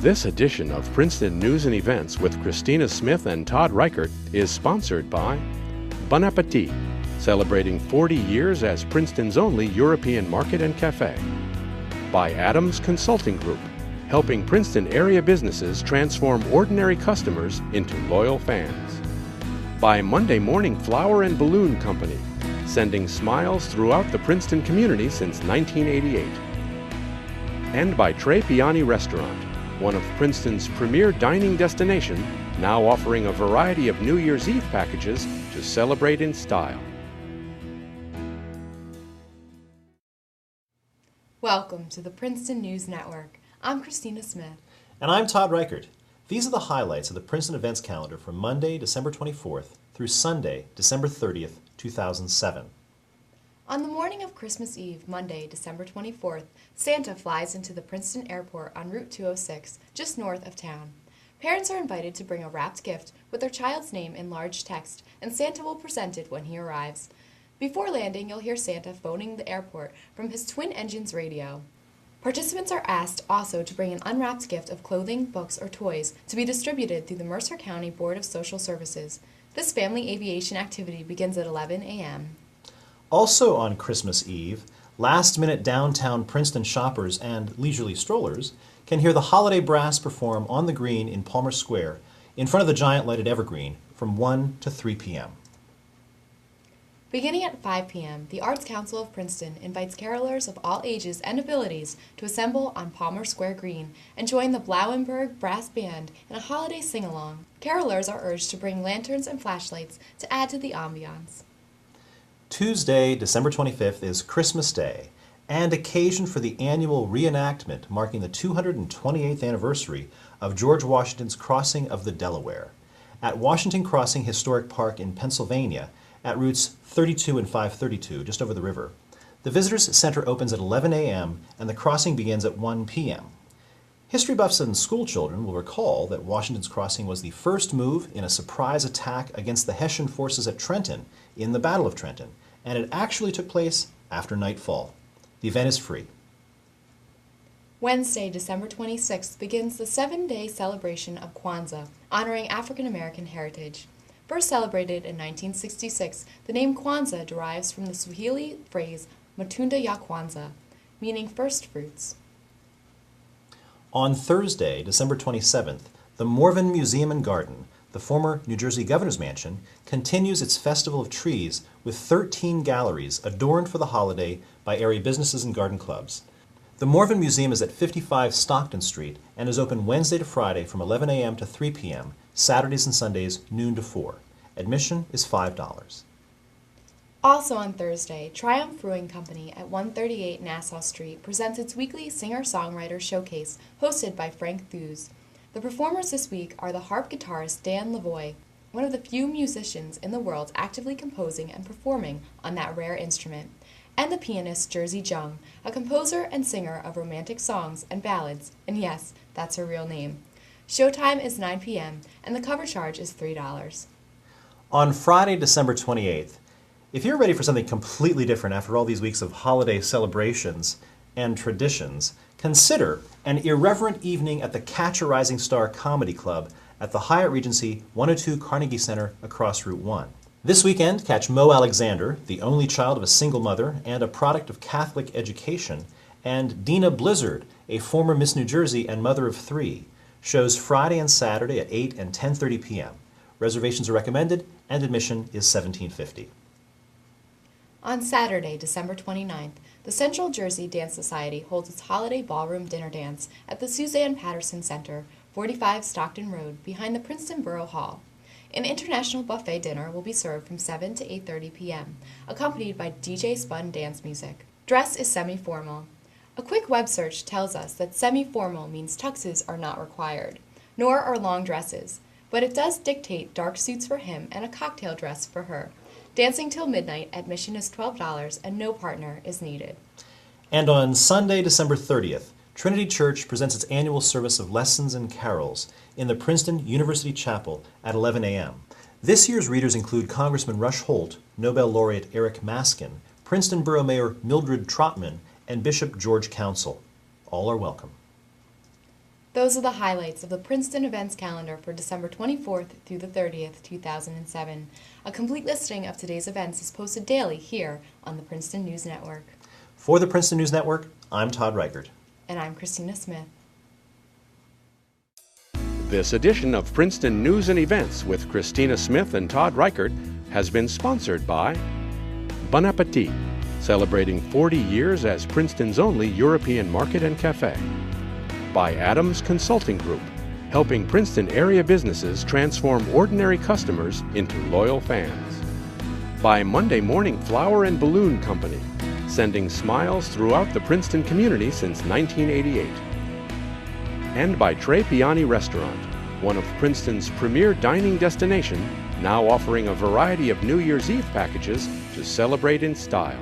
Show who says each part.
Speaker 1: This edition of Princeton News and Events with Christina Smith and Todd Reichert is sponsored by Bon Appetit, celebrating 40 years as Princeton's only European market and cafe. By Adams Consulting Group, helping Princeton area businesses transform ordinary customers into loyal fans. By Monday Morning Flower and Balloon Company, sending smiles throughout the Princeton community since 1988. And by Tre Piani Restaurant, one of Princeton's premier dining destination, now offering a variety of New Year's Eve packages to celebrate in style.
Speaker 2: Welcome to the Princeton News Network. I'm Christina Smith.
Speaker 3: And I'm Todd Reichert. These are the highlights of the Princeton events calendar from Monday, December 24th through Sunday, December 30th, 2007.
Speaker 2: On the morning of Christmas Eve, Monday, December 24th, Santa flies into the Princeton Airport on Route 206, just north of town. Parents are invited to bring a wrapped gift with their child's name in large text, and Santa will present it when he arrives. Before landing, you'll hear Santa phoning the airport from his twin engines radio. Participants are asked also to bring an unwrapped gift of clothing, books, or toys to be distributed through the Mercer County Board of Social Services. This family aviation activity begins at 11 a.m.
Speaker 3: Also on Christmas Eve, last-minute downtown Princeton shoppers and leisurely strollers can hear the Holiday Brass perform on the green in Palmer Square in front of the giant lighted evergreen from 1 to 3 p.m.
Speaker 2: Beginning at 5 p.m., the Arts Council of Princeton invites carolers of all ages and abilities to assemble on Palmer Square Green and join the Blauenberg Brass Band in a holiday sing-along. Carolers are urged to bring lanterns and flashlights to add to the ambiance.
Speaker 3: Tuesday, December 25th is Christmas Day, and occasion for the annual reenactment marking the 228th anniversary of George Washington's crossing of the Delaware. At Washington Crossing Historic Park in Pennsylvania, at routes 32 and 532, just over the river. The Visitors Center opens at 11 a.m. and the crossing begins at 1 p.m. History buffs and school children will recall that Washington's crossing was the first move in a surprise attack against the Hessian forces at Trenton in the Battle of Trenton, and it actually took place after nightfall. The event is free.
Speaker 2: Wednesday, December 26th begins the 7-day celebration of Kwanzaa, honoring African American heritage. First celebrated in 1966, the name Kwanzaa derives from the Swahili phrase Matunda ya Kwanzaa, meaning first fruits.
Speaker 3: On Thursday, December 27th, the Morven Museum and Garden, the former New Jersey Governor's Mansion, continues its Festival of Trees with 13 galleries adorned for the holiday by area businesses and garden clubs. The Morven Museum is at 55 Stockton Street and is open Wednesday to Friday from 11 a.m. to 3 p.m., Saturdays and Sundays noon to 4. Admission is $5.
Speaker 2: Also on Thursday, Triumph Brewing Company at 138 Nassau Street presents its weekly singer-songwriter showcase hosted by Frank Thews. The performers this week are the harp guitarist Dan Lavoie, one of the few musicians in the world actively composing and performing on that rare instrument, and the pianist Jersey Jung, a composer and singer of romantic songs and ballads, and yes, that's her real name. Showtime is 9 p.m., and the cover charge is $3.
Speaker 3: On Friday, December 28th, if you're ready for something completely different after all these weeks of holiday celebrations and traditions, consider an irreverent evening at the Catch a Rising Star Comedy Club at the Hyatt Regency 102 Carnegie Center across Route 1. This weekend, catch Mo Alexander, the only child of a single mother and a product of Catholic education, and Dina Blizzard, a former Miss New Jersey and mother of 3. Shows Friday and Saturday at 8 and 10:30 p.m. Reservations are recommended, and admission is $17.50.
Speaker 2: On Saturday, December 29th, the Central Jersey Dance Society holds its holiday ballroom dinner dance at the Suzanne Patterson Center, 45 Stockton Road, behind the Princeton Borough Hall. An international buffet dinner will be served from 7 to 8:30 p.m., accompanied by DJ Spun dance music. Dress is semi-formal. A quick web search tells us that semi-formal means tuxes are not required, nor are long dresses, but it does dictate dark suits for him and a cocktail dress for her. Dancing till midnight, admission is $12 and no partner is needed.
Speaker 3: And on Sunday, December 30th, Trinity Church presents its annual service of lessons and carols in the Princeton University Chapel at 11 a.m. This year's readers include Congressman Rush Holt, Nobel laureate Eric Maskin, Princeton Borough Mayor Mildred Trotman, and Bishop George Council. All are welcome.
Speaker 2: Those are the highlights of the Princeton events calendar for December 24th through the 30th, 2007. A complete listing of today's events is posted daily here on the Princeton News Network.
Speaker 3: For the Princeton News Network, I'm Todd Reichert.
Speaker 2: And I'm Christina Smith.
Speaker 1: This edition of Princeton News and Events with Christina Smith and Todd Reichert has been sponsored by Bon Appetit, celebrating 40 years as Princeton's only European market and cafe. By Adams Consulting Group, helping Princeton area businesses transform ordinary customers into loyal fans. By Monday Morning Flower and Balloon Company, sending smiles throughout the Princeton community since 1988. And by Tre Piani Restaurant, one of Princeton's premier dining destination, now offering a variety of New Year's Eve packages to celebrate in style.